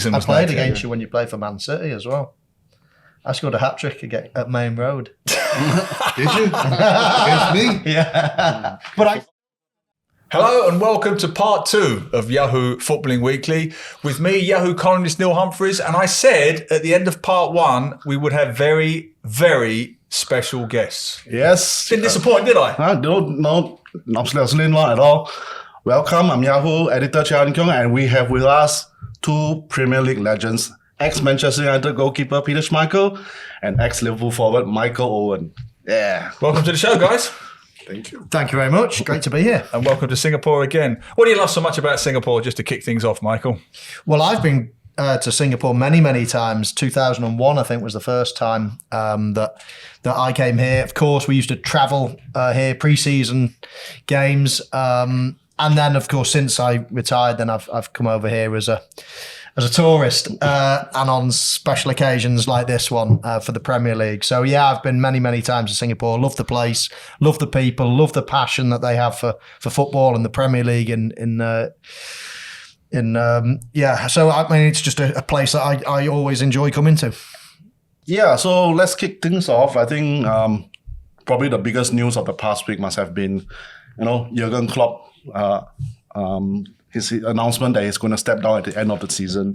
I played against you when you played for Man City as well. I scored a hat-trick at Main Road. Did you? Against me? Yeah. Hello and welcome to part 2 of Yahoo Footballing Weekly with me, Yahoo columnist Neil Humphreys. And I said at the end of part 1 we would have very, very special guests. Yes. Didn't disappoint, did I? No, absolutely not at all. Welcome, I'm Yahoo editor Chia and Keong, and we have with us 2 Premier League legends, ex-Manchester United goalkeeper Peter Schmeichel and ex-Liverpool forward Michael Owen. Yeah. Welcome to the show, guys. Thank you. Thank you very much. Great to be here. And welcome to Singapore again. What do you love so much about Singapore, just to kick things off, Michael? Well, I've been to Singapore many, many times. 2001, I think, was the first time that I came here. Of course, we used to travel here, pre-season games. And then, of course, since I retired, then I've come over here as a tourist and on special occasions like this one for the Premier League. So, yeah, I've been many, many times to Singapore. Love the place, love the people, love the passion that they have for football and the Premier League. So, I mean, it's just a place that I always enjoy coming to. Yeah, so let's kick things off. I think probably the biggest news of the past week must have been, Jurgen Klopp, his announcement that he's going to step down at the end of the season.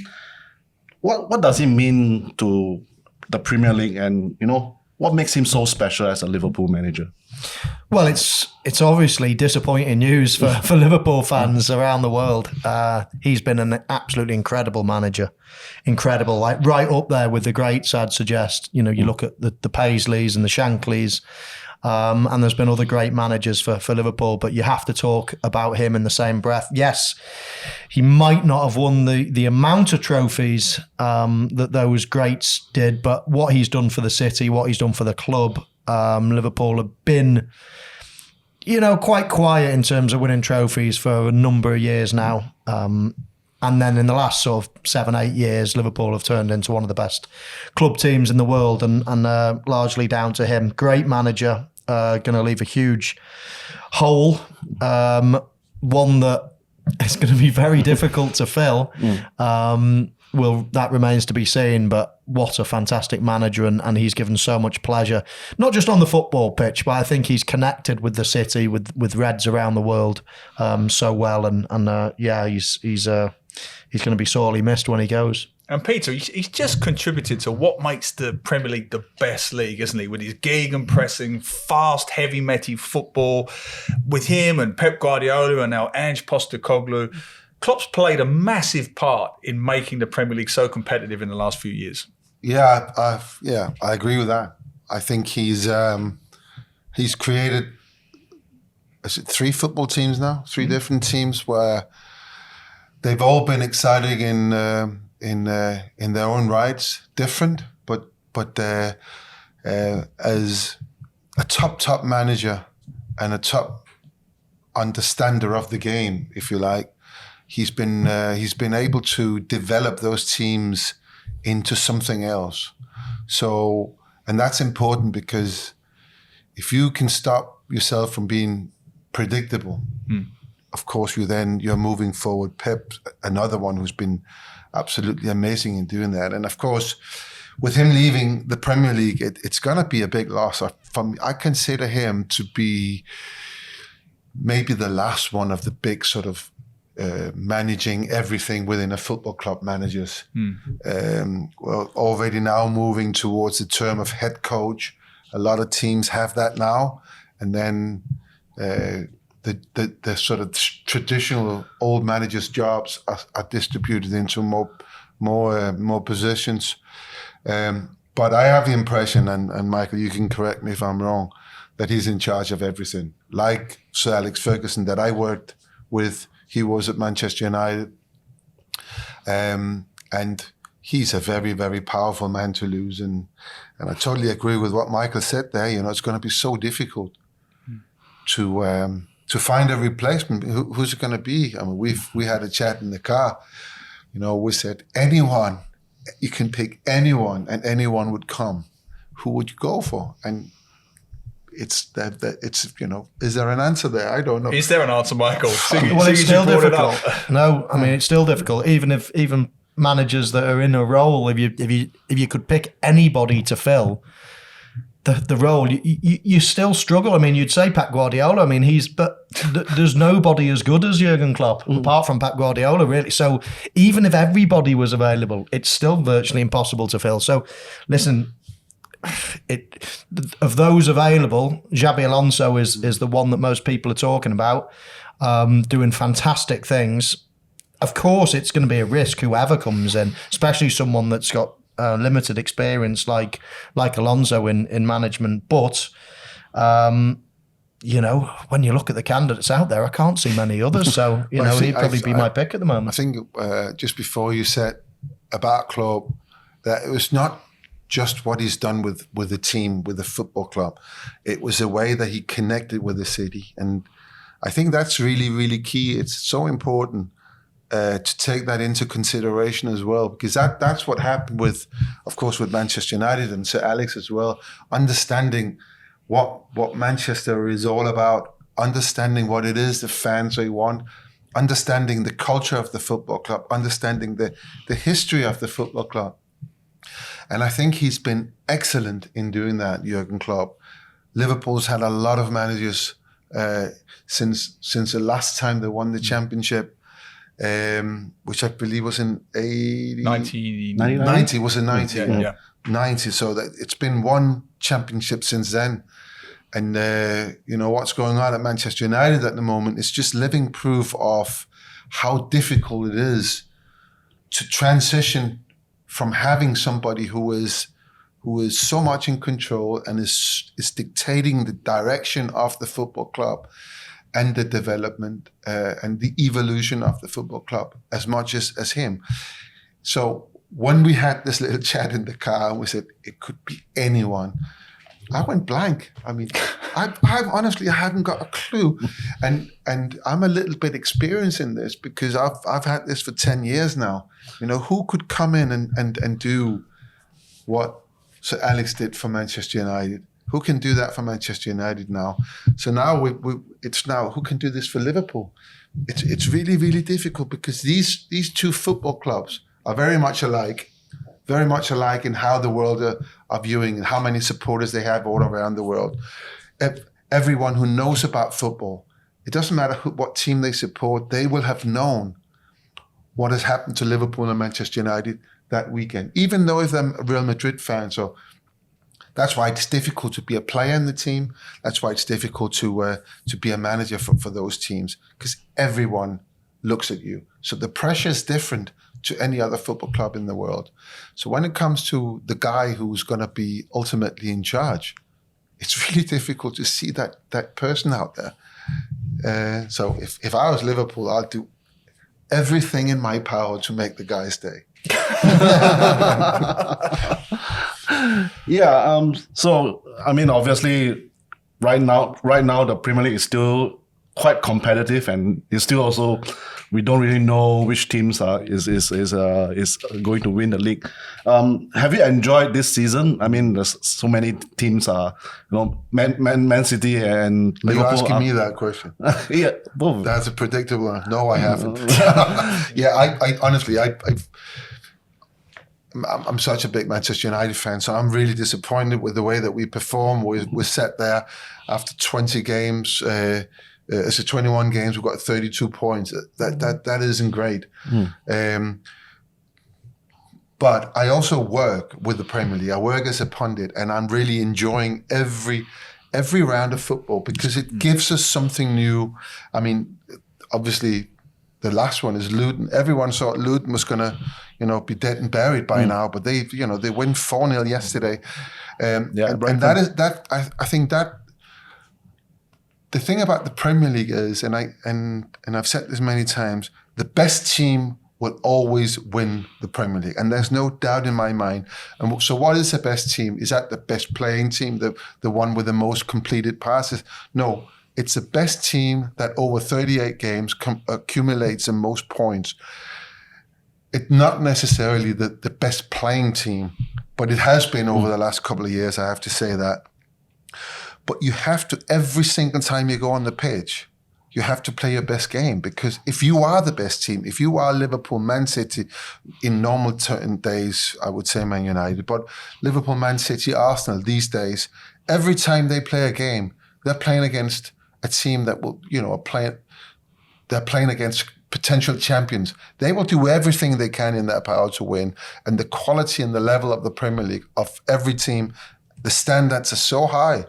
What does it mean to the Premier League, and what makes him so special as a Liverpool manager? Well, it's obviously disappointing news for Liverpool fans around the world. He's been an absolutely incredible manager. Incredible, like right up there with the greats, I'd suggest. You look at the Paisleys and the Shankleys, and there's been other great managers for Liverpool, but you have to talk about him in the same breath. Yes, he might not have won the amount of trophies that those greats did, but what he's done for the city, what he's done for the club, Liverpool have been, quite quiet in terms of winning trophies for a number of years now. And then in the last sort of 7-8 years, Liverpool have turned into one of the best club teams in the world, and largely down to him. Great manager, going to leave a huge hole, one that is going to be very difficult to fill. That remains to be seen, but what a fantastic manager, and he's given so much pleasure, not just on the football pitch, but I think he's connected with the city, with Reds around the world so well, and he's going to be sorely missed when he goes. And Peter, he's just contributed to what makes the Premier League the best league, isn't he? With his gegenpressing, fast, heavy-metty football, with him and Pep Guardiola and now Ange Postecoglou. Klopp's played a massive part in making the Premier League so competitive in the last few years. Yeah, I agree with that. I think he's created 3 football teams now, 3 different teams where they've all been exciting in their own rights, different, but as a top manager and a top understander of the game, if you like. He's been able to develop those teams into something else. So, and that's important, because if you can stop yourself from being predictable, of course you're moving forward. Pep, another one who's been absolutely amazing in doing that. And of course, with him leaving the Premier League, it's going to be a big loss. I consider him to be maybe the last one of the big sort of managing everything within a football club managers. Well, already now moving towards the term of head coach. A lot of teams have that now, and then the sort of traditional old managers' jobs are distributed into more positions. But I have the impression, and Michael, you can correct me if I'm wrong, that he's in charge of everything. Like Sir Alex Ferguson that I worked with. He was at Manchester United, and he's a very, very powerful man to lose. And I totally agree with what Michael said there. It's going to be so difficult to find a replacement. Who's it going to be? I mean, we had a chat in the car. We said anyone, you can pick anyone, and anyone would come. Who would you go for? And it's is there an answer there? I don't know. Is there an answer, Michael? Well, it's still difficult. No, I mean, it's still difficult. Even managers that are in a role, if you could pick anybody to fill the role, you still struggle. I mean, you'd say Pep Guardiola. I mean, there's nobody as good as Jurgen Klopp apart from Pep Guardiola, really. So even if everybody was available, it's still virtually impossible to fill. So listen, of those available, Xabi Alonso is the one that most people are talking about, doing fantastic things. Of course, it's going to be a risk whoever comes in, especially someone that's got limited experience like Alonso in management. But you know, when you look at the candidates out there, I can't see many others. So you know, he'd probably be my pick at the moment. I think just before you said about Klopp, that it was not just what he's done with the team, with the football club. It was the way that he connected with the city, and I think that's really, really key. It's so important to take that into consideration as well, because that's what happened with Manchester United and Sir Alex as well. Understanding what Manchester is all about, understanding what it is the fans they want, understanding the culture of the football club, understanding the history of the football club. And I think he's been excellent in doing that, Jurgen Klopp. Liverpool's had a lot of managers since the last time they won the championship, which I believe was in 90, was it 90? Yeah. 90, so that it's been one championship since then. And you know what's going on at Manchester United at the moment is just living proof of how difficult it is to transition from having somebody who is so much in control and is dictating the direction of the football club and the development and the evolution of the football club as much as him. So when we had this little chat in the car and we said it could be anyone, I went blank. I mean, I honestly hadn't got a clue, and I'm a little bit experienced in this because I've had this for 10 years now. You know, who could come in and do what Sir Alex did for Manchester United? Who can do that for Manchester United now? So now it's now who can do this for Liverpool? It's really, really difficult because these two football clubs are very much alike in how the world are viewing and how many supporters they have all around the world. Everyone who knows about football, it doesn't matter what team they support, they will have known what has happened to Liverpool and Manchester United that weekend, even though if they're Real Madrid fans. So that's why it's difficult to be a player in the team. That's why it's difficult to be a manager for those teams, because everyone looks at you. So the pressure is different to any other football club in the world. So when it comes to the guy who's going to be ultimately in charge, it's really difficult to see that person out there. So if I was Liverpool, I'd do everything in my power to make the guy stay. Yeah. So I mean, obviously, right now, the Premier League is still quite competitive, and it's still also we don't really know which teams is going to win the league. Have you enjoyed this season? I mean, there's so many teams. Man City and Are you Liverpool. asking me that question? Yeah, both. That's a predictable one. No, I haven't. Yeah, I honestly, I'm such a big Manchester United fan, so I'm really disappointed with the way that we perform. We're set there after 20 games. It's 21 games. We've got 32 points. That isn't great. But I also work with the Premier League. I work as a pundit, and I'm really enjoying every round of football because it gives us something new. I mean, obviously, the last one is Luton. Everyone thought Luton was going to, be dead and buried by now, but they win 4-0 yesterday. And that is that. I think that the thing about the Premier League is, and I've said this many times, the best team will always win the Premier League, and there's no doubt in my mind. And so, what is the best team? Is that the best playing team, the one with the most completed passes? No. It's the best team that over 38 games accumulates the most points. It's not necessarily the best playing team, but it has been over the last couple of years, I have to say that. But you have to, every single time you go on the pitch, you have to play your best game, because if you are the best team, if you are Liverpool, Man City, in normal days, I would say Man United, but Liverpool, Man City, Arsenal these days, every time they play a game, they're playing against a team that will, they're playing against potential champions. They will do everything they can in their power to win. And the quality and the level of the Premier League, of every team, the standards are so high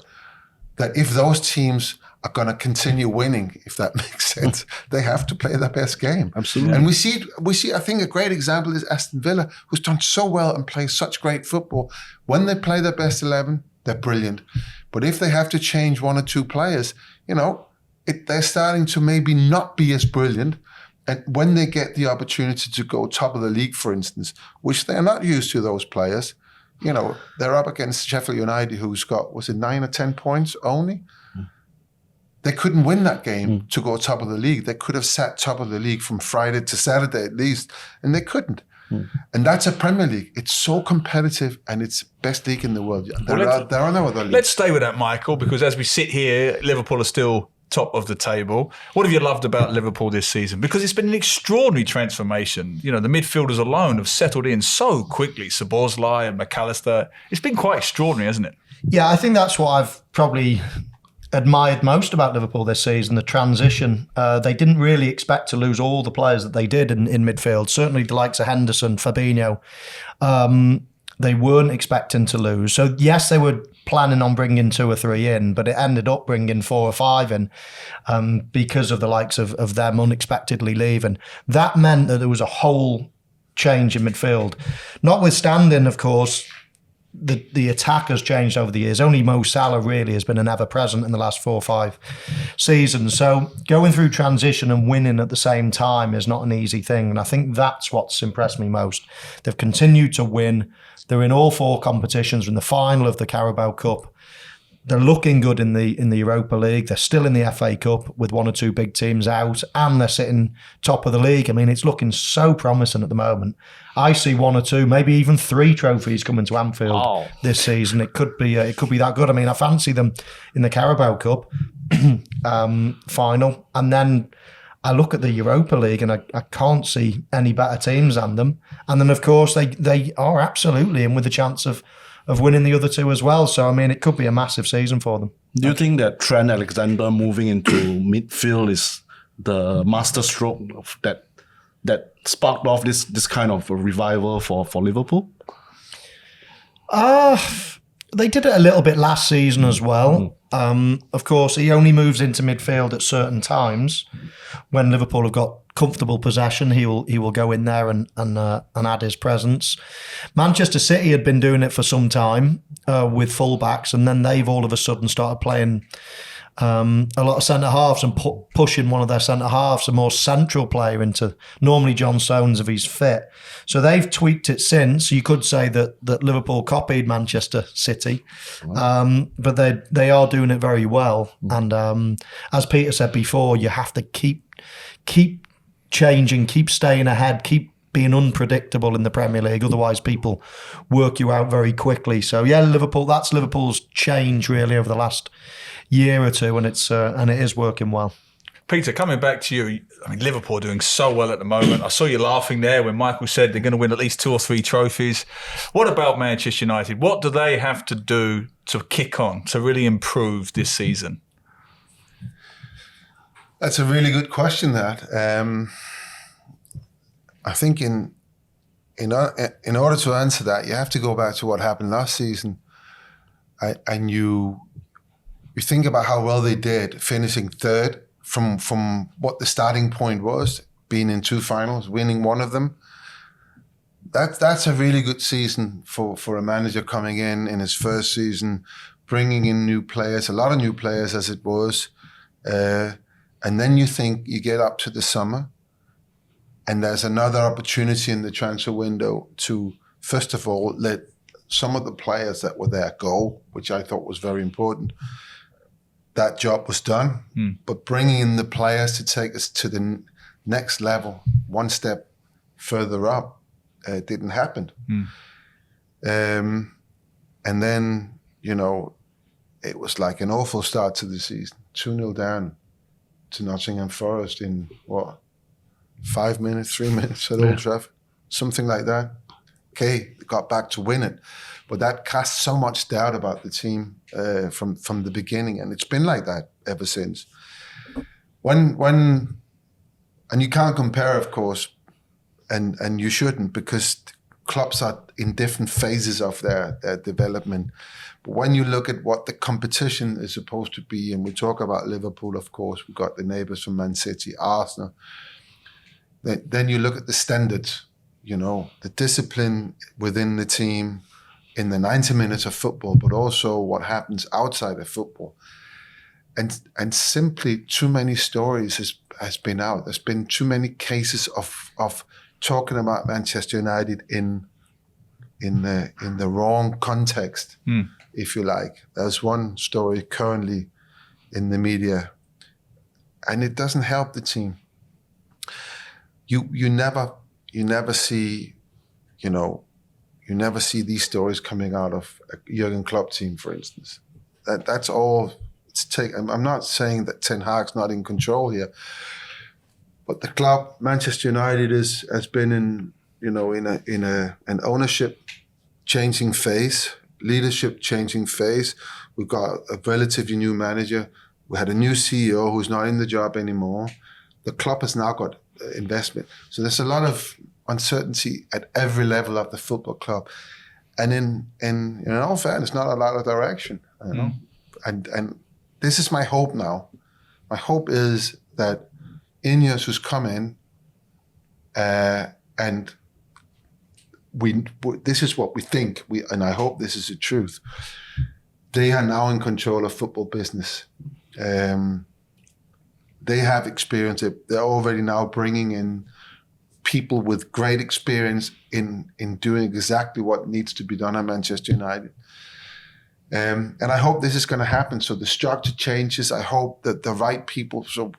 that if those teams are going to continue winning, if that makes sense, they have to play their best game. Absolutely. And we see, I think a great example is Aston Villa, who's done so well and plays such great football. When they play their best 11, they're brilliant. But if they have to change one or two players, they're starting to maybe not be as brilliant. And when they get the opportunity to go top of the league, for instance, which they're not used to, those players, they're up against Sheffield United, who's got, was it 9 or 10 points only? They couldn't win that game to go top of the league. They could have sat top of the league from Friday to Saturday at least, and they couldn't. And that's a Premier League. It's so competitive, and it's best league in the world. There are no other leagues. Let's stay with that, Michael, because as we sit here, Liverpool are still top of the table. What have you loved about Liverpool this season? Because it's been an extraordinary transformation. The midfielders alone have settled in so quickly. Szoboszlai and McAllister. It's been quite extraordinary, hasn't it? Yeah, I think that's what I've probably admired most about Liverpool this season, the transition. They didn't really expect to lose all the players that they did in midfield. Certainly the likes of Henderson, Fabinho, they weren't expecting to lose. So yes, they were planning on bringing 2 or 3 in, but it ended up bringing 4 or 5 in because of the likes of them unexpectedly leaving. That meant that there was a whole change in midfield. Notwithstanding, of course, the attack has changed over the years. Only Mo Salah really has been an ever-present in the last 4 or 5 seasons. So going through transition and winning at the same time is not an easy thing. And I think that's what's impressed me most. They've continued to win. They're in all 4 competitions. In the final of the Carabao Cup. They're looking good in the Europa League. They're still in the FA Cup with 1 or 2 big teams out, and they're sitting top of the league. I mean, it's looking so promising at the moment. I see 1 or 2, maybe even 3 trophies coming to Anfield this season. It could be that good. I mean, I fancy them in the Carabao Cup final, and then I look at the Europa League and I can't see any better teams than them. And then, of course, they are absolutely in with a chance of winning the other 2 as well. So, I mean, it could be a massive season for them. Do you think that Trent Alexander moving into midfield is the master stroke of that sparked off this kind of a revival for Liverpool? They did it a little bit last season as well. Of course, he only moves into midfield at certain times. When Liverpool have got comfortable possession, he will go in there and add his presence. Manchester City had been doing it for some time with fullbacks, and then they've all of a sudden started playing a lot of centre-halves and pushing one of their centre-halves, a more central player, into normally John Stones if he's fit. So they've tweaked it since. You could say that Liverpool copied Manchester City, but they are doing it very well. And as Peter said before, you have to keep changing, keep staying ahead, keep being unpredictable in the Premier League. Otherwise, people work you out very quickly. So yeah, that's Liverpool's change really over the last year or 2, and it is working well. Peter, coming back to you, I mean, Liverpool are doing so well at the moment. I saw you laughing there when Michael said they're going to win at least 2 or 3 trophies. What about Manchester United? What do they have to do to kick on, to really improve this season? That's a really good question, that. I think in order to answer that, you have to go back to what happened last season. And you think about how well they did, finishing 3rd from what the starting point was, being in 2 finals, winning 1 of them. That's a really good season for a manager coming in his first season, bringing in new players, a lot of new players as it was. And then you think you get up to the summer, and there's another opportunity in the transfer window to, first of all, let some of the players that were there go, which I thought was very important. That job was done, but bringing in the players to take us to the next level, one step further up, didn't happen. And then, it was like an awful start to the season. 2-0 down to Nottingham Forest in, 5 minutes, 3 minutes at Old Trafford? Something like that. Okay, they got back to win it. But that cast so much doubt about the team from the beginning, and it's been like that ever since. And you can't compare, of course, and you shouldn't, because clubs are in different phases of their development. But when you look at what the competition is supposed to be, and we talk about Liverpool, of course, we've got the neighbours from Man City, Arsenal, then you look at the standards, the discipline within the team in the 90 minutes of football, but also what happens outside of football. And simply too many stories has been out. There's been too many cases of talking about Manchester United in the wrong context, if you like. There's one story currently in the media, and it doesn't help the team. You never see these stories coming out of a Jurgen Klopp team, for instance. That's all. I'm not saying that Ten Hag's not in control here, but the club, Manchester United, has been in an ownership changing phase, leadership changing phase. We've got a relatively new manager. We had a new CEO who's not in the job anymore. The club has now got investment, so there's a lot of uncertainty at every level of the football club, and in all fairness, not a lot of direction. And this is my hope now. My hope is that Ineos, who's come in, and this is what we think, and I hope this is the truth. They are now in control of football business. They have experience. They're already now bringing in people with great experience in doing exactly what needs to be done at Manchester United. And I hope this is going to happen. So the structure changes. I hope that the right people, so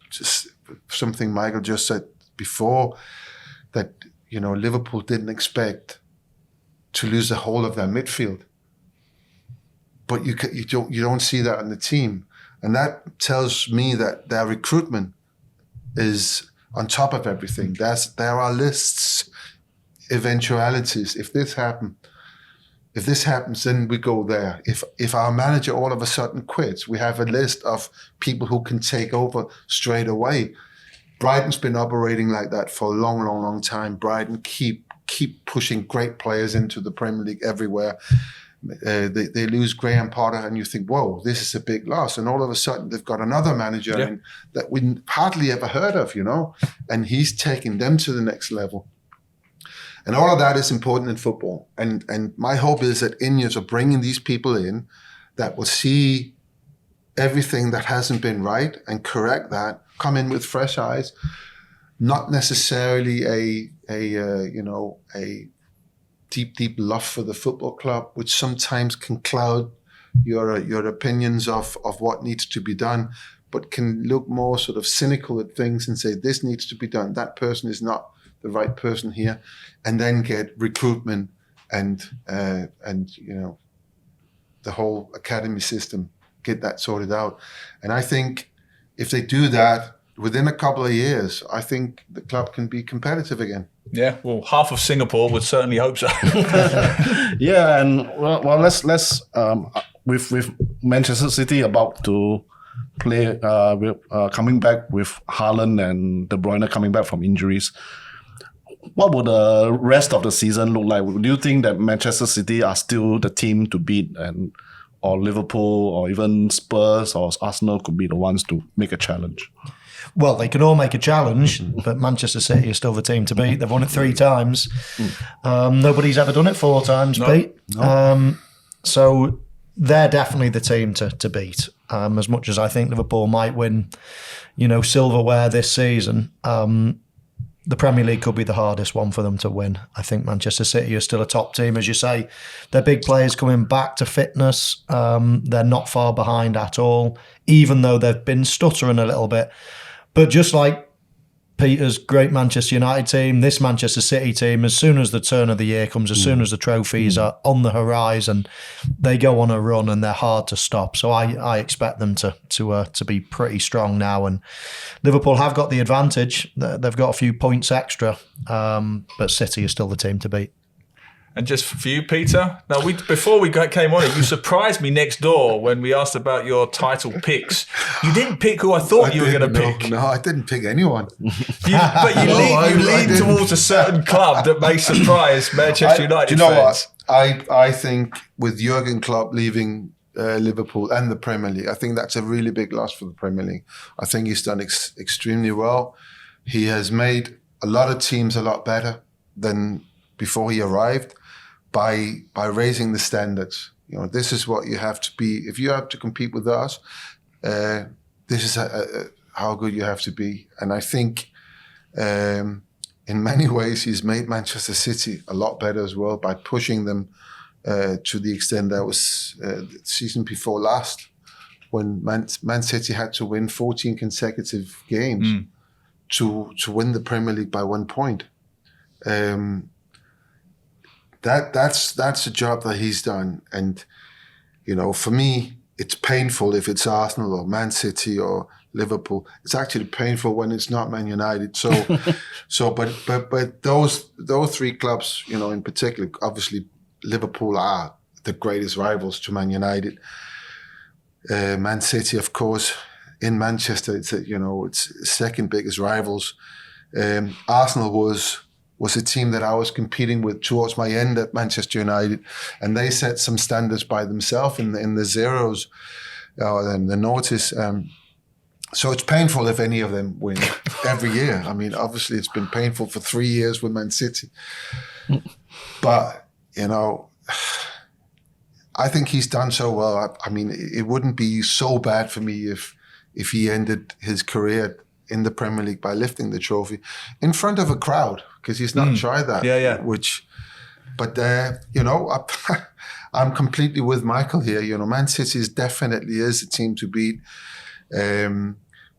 just something Michael just said before, that, Liverpool didn't expect to lose the whole of their midfield. But you don't see that in the team. And that tells me that their recruitment is on top of everything. There are lists, eventualities. If this happens, then we go there. If our manager all of a sudden quits, we have a list of people who can take over straight away. Brighton's been operating like that for a long, long, long time. Brighton keep pushing great players into the Premier League everywhere. They lose Graham Potter, and you think, whoa, this is a big loss. And all of a sudden, they've got another manager that we hardly ever heard of, and he's taking them to the next level. And all of that is important in football. And my hope is that Ineos are bringing these people in that will see everything that hasn't been right and correct that, come in with fresh eyes, not necessarily a deep love for the football club, which sometimes can cloud your opinions of what needs to be done, but can look more sort of cynical at things and say, this needs to be done. That person is not the right person here, and then get recruitment and the whole academy system, get that sorted out. And I think if they do that within a couple of years, I think the club can be competitive again. Yeah, well, half of Singapore would certainly hope so. Yeah, and well, let's with Manchester City about to play, coming back with Haaland and De Bruyne coming back from injuries. What would the rest of the season look like? Do you think that Manchester City are still the team to beat, or Liverpool, or even Spurs or Arsenal could be the ones to make a challenge? Well, they can all make a challenge, but Manchester City is still the team to beat. They've won it 3 times. Nobody's ever done it 4 times, Pete. No. So they're definitely the team to beat. As much as I think Liverpool might win, silverware this season, the Premier League could be the hardest one for them to win. I think Manchester City are still a top team, as you say. Their big players coming back to fitness. They're not far behind at all, even though they've been stuttering a little bit. But just like Peter's great Manchester United team, this Manchester City team, as soon as the turn of the year comes, as soon as the trophies are on the horizon, they go on a run and they're hard to stop. So I expect them to be pretty strong now. And Liverpool have got the advantage. They've got a few points extra, but City is still the team to beat. And just for you, Peter, now before we came on it, you surprised me next door when we asked about your title picks. You didn't pick who I thought you were going to pick. No, I didn't pick anyone. But you lean towards a certain club that may surprise Manchester United Do you know fans. what? I think with Jurgen Klopp leaving Liverpool and the Premier League, I think that's a really big loss for the Premier League. I think he's done extremely well. He has made a lot of teams a lot better than before he arrived by raising the standards. You know, this is what you have to be. If you have to compete with us, this is how good you have to be. And I think in many ways he's made Manchester City a lot better as well by pushing them to the extent that was the season before last, when Man City had to win 14 consecutive games to win the Premier League by 1 point. That's a job that he's done. And, you know, for me, it's painful if it's Arsenal or Man City or Liverpool. It's actually painful when it's not Man United. But those three clubs, you know, in particular, obviously Liverpool are the greatest rivals to Man United. Man City, of course, in Manchester, it's second biggest rivals. Arsenal was a team that I was competing with towards my end at Manchester United, and they set some standards by themselves in the zeros and the notice. So it's painful if any of them win every year. I mean, obviously it's been painful for 3 years with Man City. But, you know, I think he's done so well. I mean, it wouldn't be so bad for me if he ended his career in the Premier League by lifting the trophy in front of a crowd, because he's not tried that. Yeah. But you know, I'm completely with Michael here. You know, Man City definitely is a team to beat.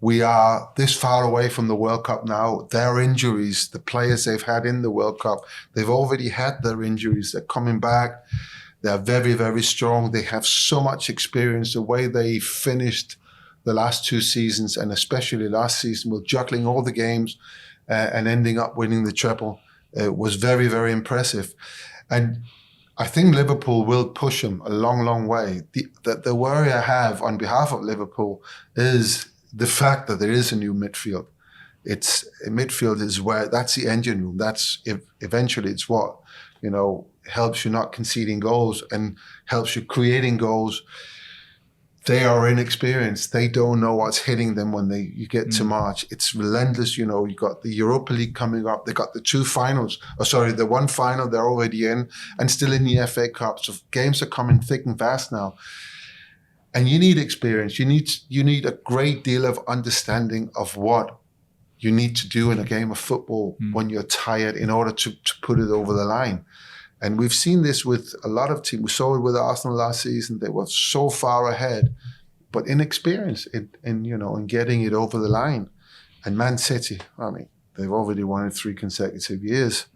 We are this far away from the World Cup now. Their injuries, the players they've had in the World Cup, they've already had their injuries. They're coming back. They're very, very strong. They have so much experience. The way they finished the last 2 seasons, and especially last season, with juggling all the games and ending up winning the treble, was very, very impressive. And I think Liverpool will push them a long, long way. The worry I have on behalf of Liverpool is the fact that there is a new midfield. Midfield is where, that's the engine room. Eventually it's what, you know, helps you not conceding goals and helps you creating goals. They are inexperienced. They don't know what's hitting them when you get to March. It's relentless. You know, you got the Europa League coming up. They got the 2 finals. The 1 final they're already in, and still in the FA Cup. So games are coming thick and fast now. And you need experience. You need a great deal of understanding of what you need to do in a game of football when you're tired in order to put it over the line. And we've seen this with a lot of teams. We saw it with Arsenal last season. They were so far ahead, but inexperienced in getting it over the line. And Man City, I mean, they've already won it 3 consecutive years.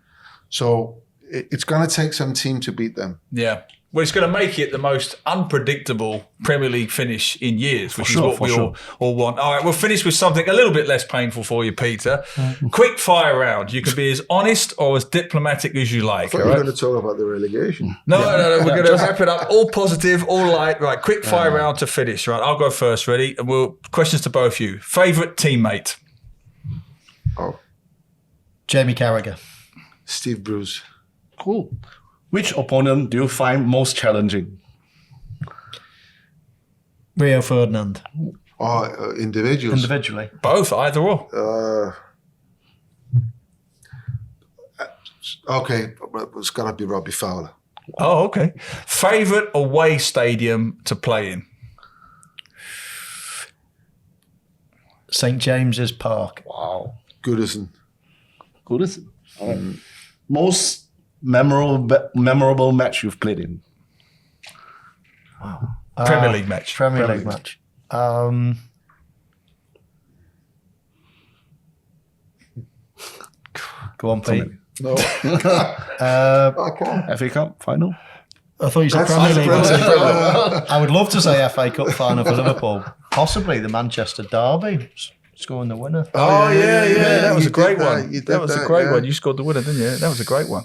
So it's going to take some team to beat them. Yeah. Well, it's going to make it the most unpredictable Premier League finish in years, which is what we all want. All right, we'll finish with something a little bit less painful for you, Peter. Quick fire round. You can be as honest or as diplomatic as you like. I thought you were going to talk about the relegation. No. We're going to wrap it up. All positive, all light. Right, quick fire round to finish. Right, I'll go first. Ready? And questions to both of you. Favourite teammate? Jamie Carragher. Steve Bruce. Cool. Which opponent do you find most challenging? Rio Ferdinand. Individuals? Individually. Both, either or. Okay, it's got to be Robbie Fowler. Oh, okay. Favourite away stadium to play in? St James's Park. Wow. Goodison. Most memorable match you've played in? Wow. Premier League match. Premier League match. Go on, Pete. No. FA Cup final. I thought you said Premier League. I would love to say FA Cup final for Liverpool. Possibly the Manchester Derby, scoring the winner. Oh, yeah. That was a great that. one. You did That was a that, great yeah. one. You scored the winner, didn't you? That was a great one.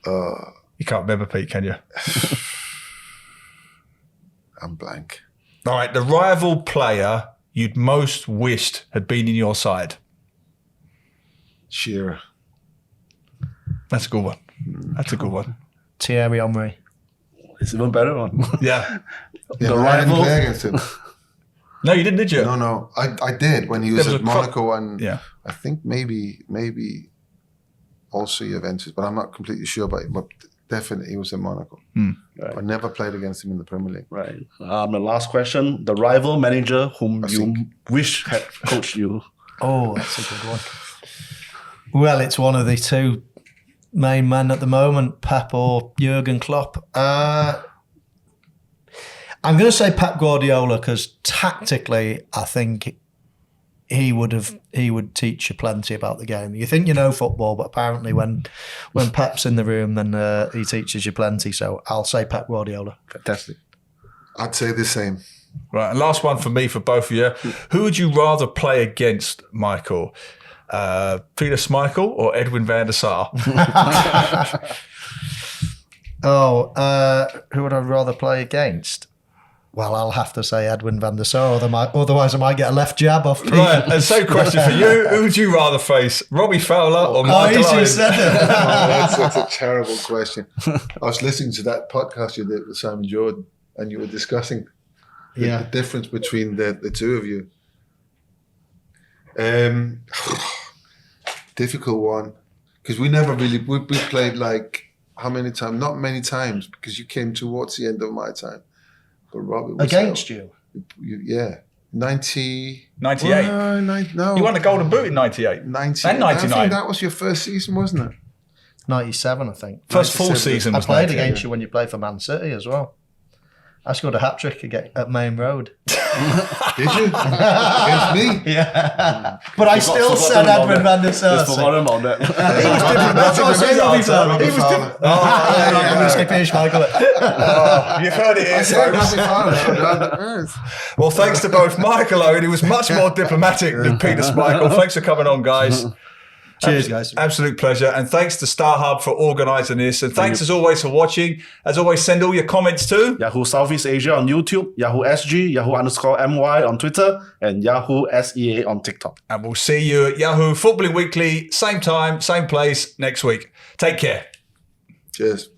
You can't remember, Pete, can you? I'm blank. All right, the rival player you'd most wished had been in your side. Shearer. That's a good one. That's a good one. Thierry Henry. It's even better one. Yeah. Yeah, The but I didn't rival. play against him. No, you didn't, did you? No. I did when he was There was at a Monaco, and Yeah. I think maybe also Juventus, but I'm not completely sure. But definitely he was in Monaco. Right. I never played against him in the Premier League. Right. The last question: the rival manager whom you think. wish had coached you. Oh, that's a good one. Well, it's one of the two main men at the moment, Pep or Jurgen Klopp. I'm going to say Pep Guardiola because tactically, I think he would teach you plenty about the game. You think you know football, but apparently when Pep's in the room, then he teaches you plenty. So I'll say Pep Guardiola. Fantastic. I'd say the same. Right, and last one for me, for both of you. Who would you rather play against, Michael? Peter Schmeichel or Edwin van der Sar? Who would I rather play against? Well, I'll have to say Edwin van der Sar, otherwise I might get a left jab off Pete. Right, and same question for you. Who would you rather face, Robbie Fowler or Michael Owen? said it. That's a terrible question. I was listening to that podcast you did with Simon Jordan, and you were discussing the difference between the two of you. Difficult one, because we never really we played like how many times? Not many times, because you came towards the end of my time. But Robbie was Against you? Yeah. 90... 98. No. You won the Golden Boot in 98. 90, And 99. I think that was your first season, wasn't it? 97, I think. First full 97. season I was played 98. against you when you played for Man City as well. I scored a hat-trick at Main Road. Did you? Against me? Yeah. But I still said Edwin van der Sar. Just forgotten about that. That's what I said, Robbie Fowler. He was different. I'm going to say Peter Schmeichel. You've heard it here, I said folks. Robbie Fowler. Well, thanks to both Michael Owen, who was much more diplomatic than Peter Schmeichel. Thanks for coming on, guys. Cheers, guys. Absolute pleasure. And thanks to StarHub for organising this. And thanks as always for watching. As always, send all your comments to Yahoo Southeast Asia on YouTube, Yahoo SG, Yahoo_MY on Twitter, and Yahoo SEA on TikTok. and we'll see you at Yahoo Footballing Weekly, same time, same place next week. Take care. Cheers.